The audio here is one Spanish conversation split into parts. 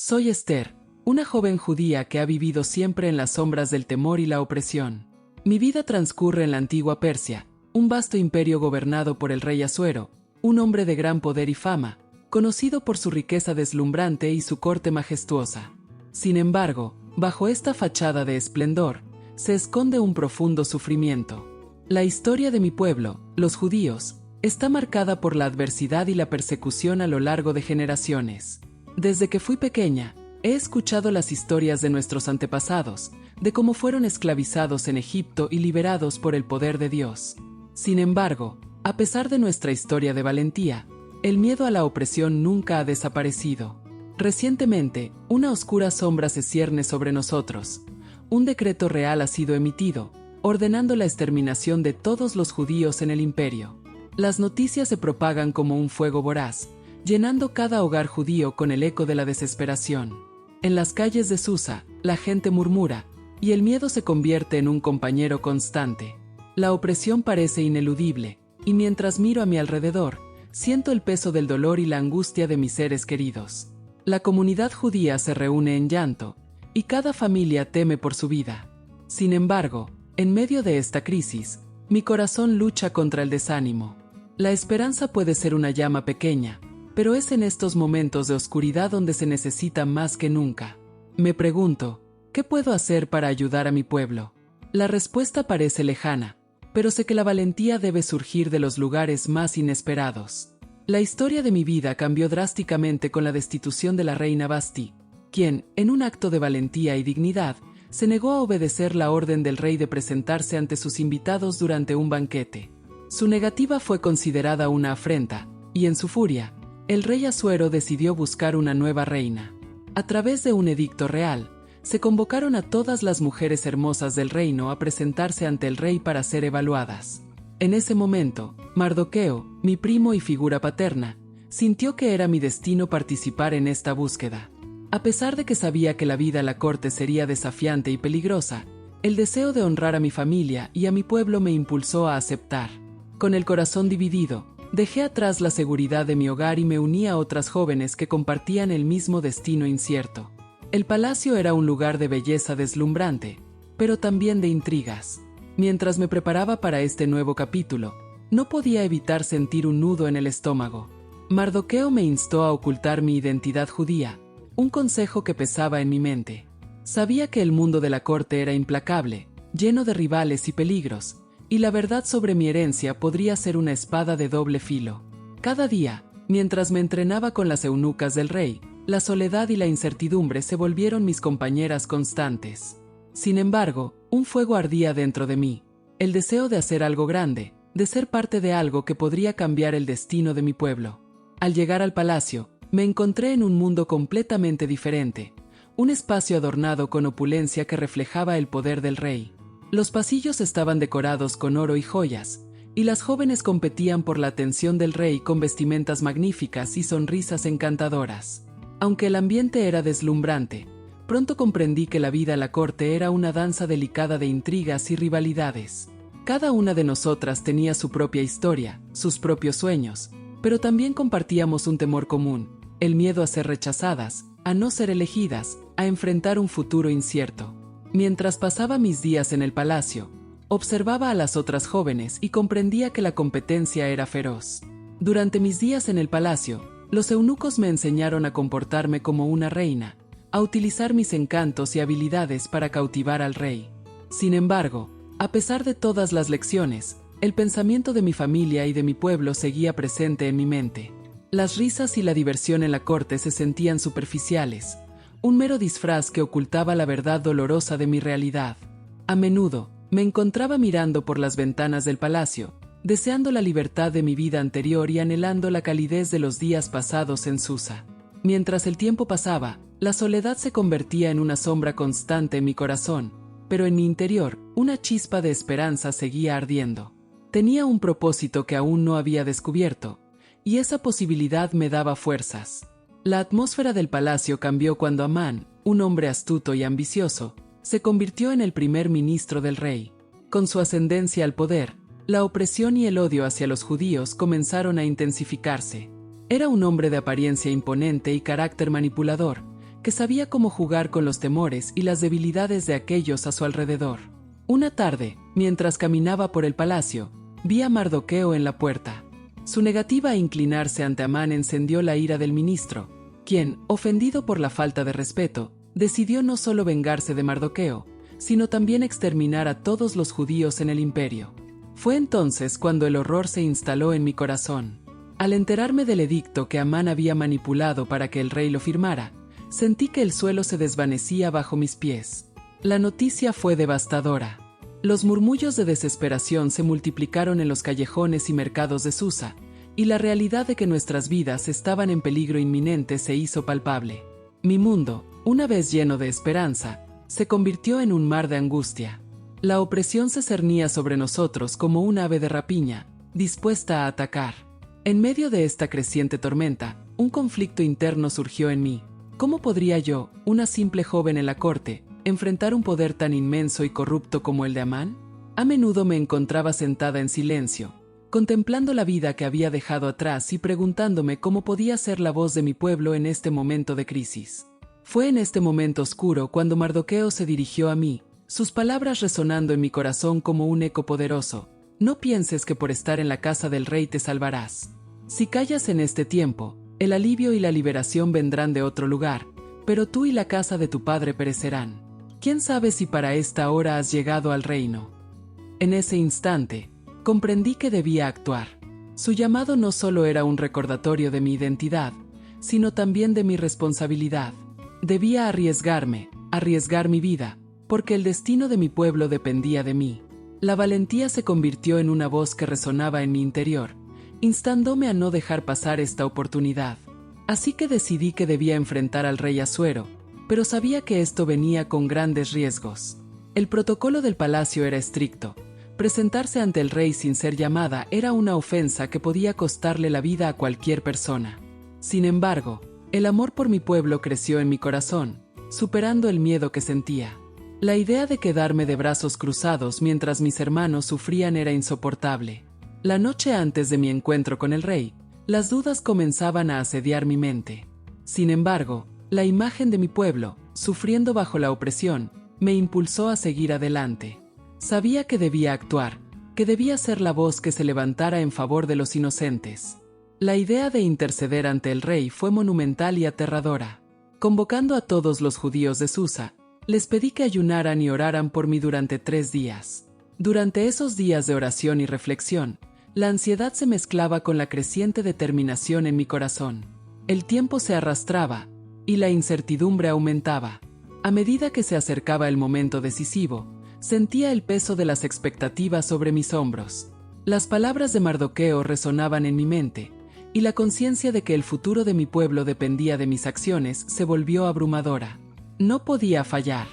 Soy Esther, una joven judía que ha vivido siempre en las sombras del temor y la opresión. Mi vida transcurre en la antigua Persia, un vasto imperio gobernado por el rey Asuero, un hombre de gran poder y fama, conocido por su riqueza deslumbrante y su corte majestuosa. Sin embargo, bajo esta fachada de esplendor, se esconde un profundo sufrimiento. La historia de mi pueblo, los judíos, está marcada por la adversidad y la persecución a lo largo de generaciones. Desde que fui pequeña, he escuchado las historias de nuestros antepasados, de cómo fueron esclavizados en Egipto y liberados por el poder de Dios. Sin embargo, a pesar de nuestra historia de valentía, el miedo a la opresión nunca ha desaparecido. Recientemente, una oscura sombra se cierne sobre nosotros. Un decreto real ha sido emitido, ordenando la exterminación de todos los judíos en el imperio. Las noticias se propagan como un fuego voraz, llenando cada hogar judío con el eco de la desesperación. En las calles de Susa, la gente murmura, y el miedo se convierte en un compañero constante. La opresión parece ineludible, y mientras miro a mi alrededor, siento el peso del dolor y la angustia de mis seres queridos. La comunidad judía se reúne en llanto, y cada familia teme por su vida. Sin embargo, en medio de esta crisis, mi corazón lucha contra el desánimo. La esperanza puede ser una llama pequeña, pero es en estos momentos de oscuridad donde se necesita más que nunca. Me pregunto, ¿qué puedo hacer para ayudar a mi pueblo? La respuesta parece lejana, pero sé que la valentía debe surgir de los lugares más inesperados. La historia de mi vida cambió drásticamente con la destitución de la reina Basti, quien, en un acto de valentía y dignidad, se negó a obedecer la orden del rey de presentarse ante sus invitados durante un banquete. Su negativa fue considerada una afrenta, y en su furia, el rey Asuero decidió buscar una nueva reina. A través de un edicto real, se convocaron a todas las mujeres hermosas del reino a presentarse ante el rey para ser evaluadas. En ese momento, Mardoqueo, mi primo y figura paterna, sintió que era mi destino participar en esta búsqueda. A pesar de que sabía que la vida a la corte sería desafiante y peligrosa, el deseo de honrar a mi familia y a mi pueblo me impulsó a aceptar. Con el corazón dividido, dejé atrás la seguridad de mi hogar y me uní a otras jóvenes que compartían el mismo destino incierto. El palacio era un lugar de belleza deslumbrante, pero también de intrigas. Mientras me preparaba para este nuevo capítulo, no podía evitar sentir un nudo en el estómago. Mardoqueo me instó a ocultar mi identidad judía, un consejo que pesaba en mi mente. Sabía que el mundo de la corte era implacable, lleno de rivales y peligros, y la verdad sobre mi herencia podría ser una espada de doble filo. Cada día, mientras me entrenaba con las eunucas del rey, la soledad y la incertidumbre se volvieron mis compañeras constantes. Sin embargo, un fuego ardía dentro de mí, el deseo de hacer algo grande, de ser parte de algo que podría cambiar el destino de mi pueblo. Al llegar al palacio, me encontré en un mundo completamente diferente, un espacio adornado con opulencia que reflejaba el poder del rey. Los pasillos estaban decorados con oro y joyas, y las jóvenes competían por la atención del rey con vestimentas magníficas y sonrisas encantadoras. Aunque el ambiente era deslumbrante, pronto comprendí que la vida a la corte era una danza delicada de intrigas y rivalidades. Cada una de nosotras tenía su propia historia, sus propios sueños, pero también compartíamos un temor común, el miedo a ser rechazadas, a no ser elegidas, a enfrentar un futuro incierto. Mientras pasaba mis días en el palacio, observaba a las otras jóvenes y comprendía que la competencia era feroz. Durante mis días en el palacio, los eunucos me enseñaron a comportarme como una reina, a utilizar mis encantos y habilidades para cautivar al rey. Sin embargo, a pesar de todas las lecciones, el pensamiento de mi familia y de mi pueblo seguía presente en mi mente. Las risas y la diversión en la corte se sentían superficiales, un mero disfraz que ocultaba la verdad dolorosa de mi realidad. A menudo, me encontraba mirando por las ventanas del palacio, deseando la libertad de mi vida anterior y anhelando la calidez de los días pasados en Susa. Mientras el tiempo pasaba, la soledad se convertía en una sombra constante en mi corazón, pero en mi interior, una chispa de esperanza seguía ardiendo. Tenía un propósito que aún no había descubierto, y esa posibilidad me daba fuerzas. La atmósfera del palacio cambió cuando Amán, un hombre astuto y ambicioso, se convirtió en el primer ministro del rey. Con su ascendencia al poder, la opresión y el odio hacia los judíos comenzaron a intensificarse. Era un hombre de apariencia imponente y carácter manipulador, que sabía cómo jugar con los temores y las debilidades de aquellos a su alrededor. Una tarde, mientras caminaba por el palacio, vi a Mardoqueo en la puerta. Su negativa a inclinarse ante Amán encendió la ira del ministro, quien, ofendido por la falta de respeto, decidió no solo vengarse de Mardoqueo, sino también exterminar a todos los judíos en el imperio. Fue entonces cuando el horror se instaló en mi corazón. Al enterarme del edicto que Amán había manipulado para que el rey lo firmara, sentí que el suelo se desvanecía bajo mis pies. La noticia fue devastadora. Los murmullos de desesperación se multiplicaron en los callejones y mercados de Susa, y la realidad de que nuestras vidas estaban en peligro inminente se hizo palpable. Mi mundo, una vez lleno de esperanza, se convirtió en un mar de angustia. La opresión se cernía sobre nosotros como un ave de rapiña, dispuesta a atacar. En medio de esta creciente tormenta, un conflicto interno surgió en mí. ¿Cómo podría yo, una simple joven en la corte, enfrentar un poder tan inmenso y corrupto como el de Amán? A menudo me encontraba sentada en silencio, contemplando la vida que había dejado atrás y preguntándome cómo podía ser la voz de mi pueblo en este momento de crisis. Fue en este momento oscuro cuando Mardoqueo se dirigió a mí, sus palabras resonando en mi corazón como un eco poderoso. No pienses que por estar en la casa del rey te salvarás. Si callas en este tiempo, el alivio y la liberación vendrán de otro lugar, pero tú y la casa de tu padre perecerán. ¿Quién sabe si para esta hora has llegado al reino? En ese instante, comprendí que debía actuar. Su llamado no solo era un recordatorio de mi identidad, sino también de mi responsabilidad. Debía arriesgar mi vida, porque el destino de mi pueblo dependía de mí. La valentía se convirtió en una voz que resonaba en mi interior, instándome a no dejar pasar esta oportunidad. Así que decidí que debía enfrentar al rey Asuero, pero sabía que esto venía con grandes riesgos. El protocolo del palacio era estricto. Presentarse ante el rey sin ser llamada era una ofensa que podía costarle la vida a cualquier persona. Sin embargo, el amor por mi pueblo creció en mi corazón, superando el miedo que sentía. La idea de quedarme de brazos cruzados mientras mis hermanos sufrían era insoportable. La noche antes de mi encuentro con el rey, las dudas comenzaban a asediar mi mente. Sin embargo, la imagen de mi pueblo, sufriendo bajo la opresión, me impulsó a seguir adelante. Sabía que debía actuar, que debía ser la voz que se levantara en favor de los inocentes. La idea de interceder ante el rey fue monumental y aterradora. Convocando a todos los judíos de Susa, les pedí que ayunaran y oraran por mí durante 3 días. Durante esos días de oración y reflexión, la ansiedad se mezclaba con la creciente determinación en mi corazón. El tiempo se arrastraba, y la incertidumbre aumentaba. A medida que se acercaba el momento decisivo, sentía el peso de las expectativas sobre mis hombros. Las palabras de Mardoqueo resonaban en mi mente, y la conciencia de que el futuro de mi pueblo dependía de mis acciones se volvió abrumadora. No podía fallar.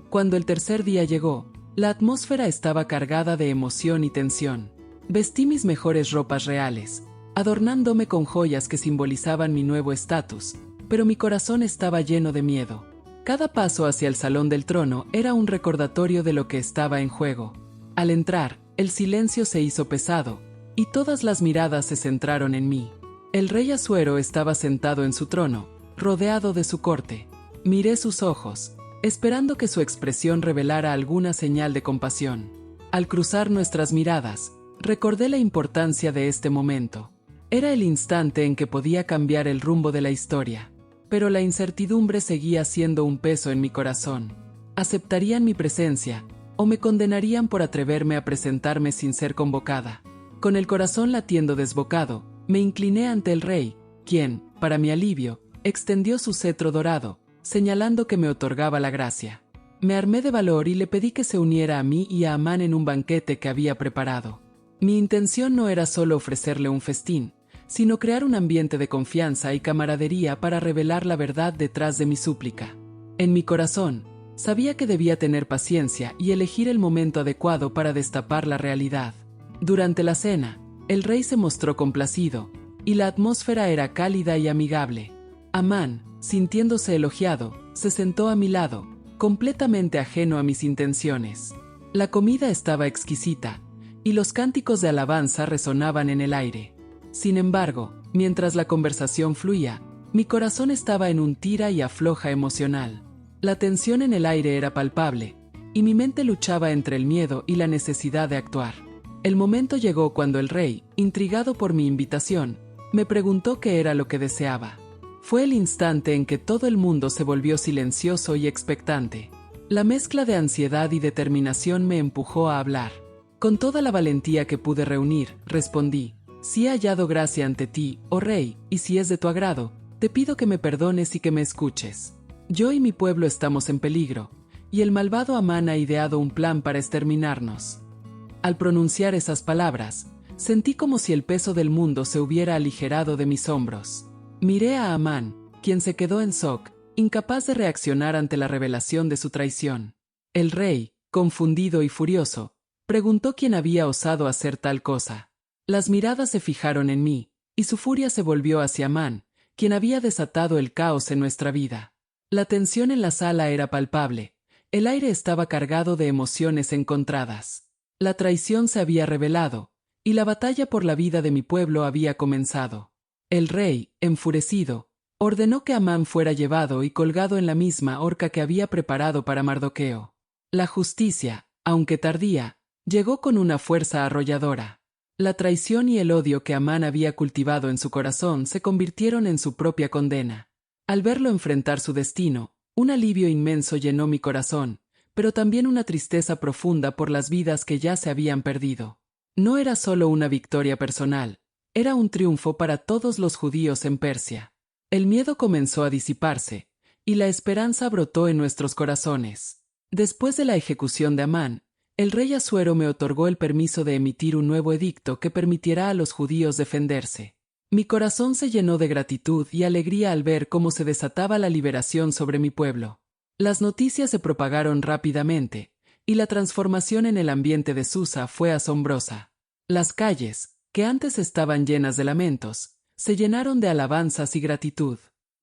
Cuando el tercer día llegó, la atmósfera estaba cargada de emoción y tensión. Vestí mis mejores ropas reales, adornándome con joyas que simbolizaban mi nuevo estatus, pero mi corazón estaba lleno de miedo. Cada paso hacia el salón del trono era un recordatorio de lo que estaba en juego. Al entrar, el silencio se hizo pesado, y todas las miradas se centraron en mí. El rey Asuero estaba sentado en su trono, rodeado de su corte. Miré sus ojos, esperando que su expresión revelara alguna señal de compasión. Al cruzar nuestras miradas, recordé la importancia de este momento. Era el instante en que podía cambiar el rumbo de la historia. Pero la incertidumbre seguía siendo un peso en mi corazón. ¿Aceptarían mi presencia, o me condenarían por atreverme a presentarme sin ser convocada? Con el corazón latiendo desbocado, me incliné ante el rey, quien, para mi alivio, extendió su cetro dorado, señalando que me otorgaba la gracia. Me armé de valor y le pedí que se uniera a mí y a Amán en un banquete que había preparado. Mi intención no era solo ofrecerle un festín, sino crear un ambiente de confianza y camaradería para revelar la verdad detrás de mi súplica. En mi corazón, sabía que debía tener paciencia y elegir el momento adecuado para destapar la realidad. Durante la cena, el rey se mostró complacido, y la atmósfera era cálida y amigable. Amán, sintiéndose elogiado, se sentó a mi lado, completamente ajeno a mis intenciones. La comida estaba exquisita, y los cánticos de alabanza resonaban en el aire. Sin embargo, mientras la conversación fluía, Mi corazón estaba en un tira y afloja emocional. La tensión en el aire era palpable, y mi mente luchaba entre el miedo y la necesidad de actuar. El momento llegó cuando el rey, intrigado por mi invitación, me preguntó qué era lo que deseaba. Fue el instante en que todo el mundo se volvió silencioso y expectante. La mezcla de ansiedad y determinación me empujó a hablar. Con toda la valentía que pude reunir, respondí: si he hallado gracia ante ti, oh rey, y si es de tu agrado, te pido que me perdones y que me escuches. Yo y mi pueblo estamos en peligro, y el malvado Amán ha ideado un plan para exterminarnos. Al pronunciar esas palabras, sentí como si el peso del mundo se hubiera aligerado de mis hombros. Miré a Amán, quien se quedó en shock, incapaz de reaccionar ante la revelación de su traición. El rey, confundido y furioso, preguntó quién había osado hacer tal cosa. Las miradas se fijaron en mí, y su furia se volvió hacia Amán, quien había desatado el caos en nuestra vida. La tensión en la sala era palpable, el aire estaba cargado de emociones encontradas. La traición se había revelado, y la batalla por la vida de mi pueblo había comenzado. El rey, enfurecido, ordenó que Amán fuera llevado y colgado en la misma horca que había preparado para Mardoqueo. La justicia, aunque tardía, llegó con una fuerza arrolladora. La traición y el odio que Amán había cultivado en su corazón se convirtieron en su propia condena. Al verlo enfrentar su destino, un alivio inmenso llenó mi corazón, pero también una tristeza profunda por las vidas que ya se habían perdido. No era solo una victoria personal, era un triunfo para todos los judíos en Persia. El miedo comenzó a disiparse, y la esperanza brotó en nuestros corazones. Después de la ejecución de Amán, el rey Asuero me otorgó el permiso de emitir un nuevo edicto que permitirá a los judíos defenderse. Mi corazón se llenó de gratitud y alegría al ver cómo se desataba la liberación sobre mi pueblo. Las noticias se propagaron rápidamente, y la transformación en el ambiente de Susa fue asombrosa. Las calles, que antes estaban llenas de lamentos, se llenaron de alabanzas y gratitud.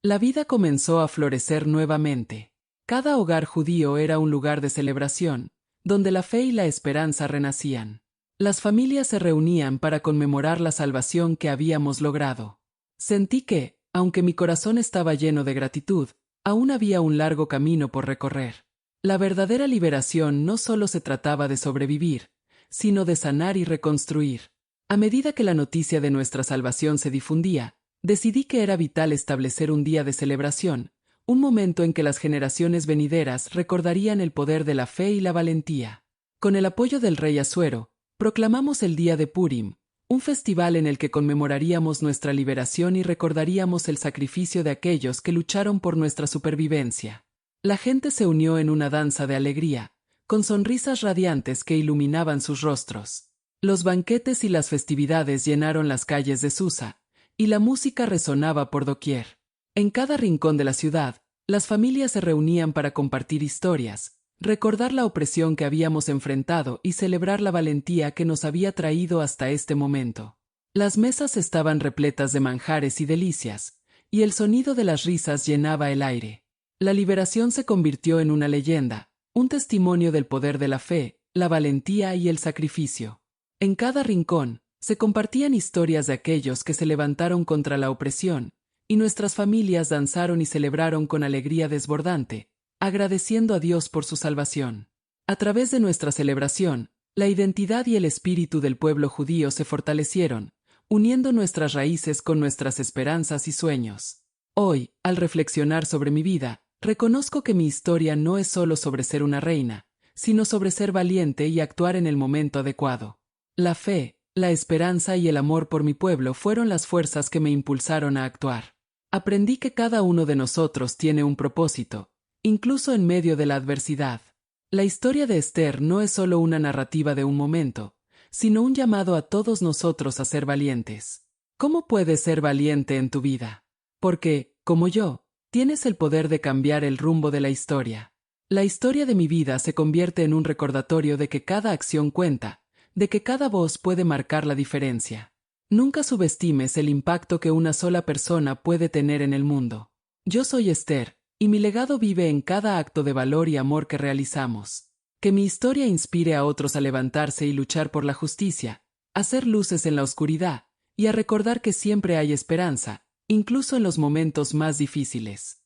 La vida comenzó a florecer nuevamente. Cada hogar judío era un lugar de celebración, donde la fe y la esperanza renacían. Las familias se reunían para conmemorar la salvación que habíamos logrado. Sentí que, aunque mi corazón estaba lleno de gratitud, aún había un largo camino por recorrer. La verdadera liberación no solo se trataba de sobrevivir, sino de sanar y reconstruir. A medida que la noticia de nuestra salvación se difundía, decidí que era vital establecer un día de celebración, un momento en que las generaciones venideras recordarían el poder de la fe y la valentía. Con el apoyo del rey Asuero, proclamamos el día de Purim, un festival en el que conmemoraríamos nuestra liberación y recordaríamos el sacrificio de aquellos que lucharon por nuestra supervivencia. La gente se unió en una danza de alegría, con sonrisas radiantes que iluminaban sus rostros. Los banquetes y las festividades llenaron las calles de Susa, y la música resonaba por doquier. En cada rincón de la ciudad, las familias se reunían para compartir historias, recordar la opresión que habíamos enfrentado y celebrar la valentía que nos había traído hasta este momento. Las mesas estaban repletas de manjares y delicias, y el sonido de las risas llenaba el aire. La liberación se convirtió en una leyenda, un testimonio del poder de la fe, la valentía y el sacrificio. En cada rincón, se compartían historias de aquellos que se levantaron contra la opresión, y nuestras familias danzaron y celebraron con alegría desbordante, agradeciendo a Dios por su salvación. A través de nuestra celebración, la identidad y el espíritu del pueblo judío se fortalecieron, uniendo nuestras raíces con nuestras esperanzas y sueños. Hoy, al reflexionar sobre mi vida, reconozco que mi historia no es solo sobre ser una reina, sino sobre ser valiente y actuar en el momento adecuado. La fe, la esperanza y el amor por mi pueblo fueron las fuerzas que me impulsaron a actuar. Aprendí que cada uno de nosotros tiene un propósito, incluso en medio de la adversidad. La historia de Esther no es solo una narrativa de un momento, sino un llamado a todos nosotros a ser valientes. ¿Cómo puedes ser valiente en tu vida? Porque, como yo, tienes el poder de cambiar el rumbo de la historia. La historia de mi vida se convierte en un recordatorio de que cada acción cuenta, de que cada voz puede marcar la diferencia. Nunca subestimes el impacto que una sola persona puede tener en el mundo. Yo soy Esther, y mi legado vive en cada acto de valor y amor que realizamos. Que mi historia inspire a otros a levantarse y luchar por la justicia, a hacer luces en la oscuridad, y a recordar que siempre hay esperanza, incluso en los momentos más difíciles.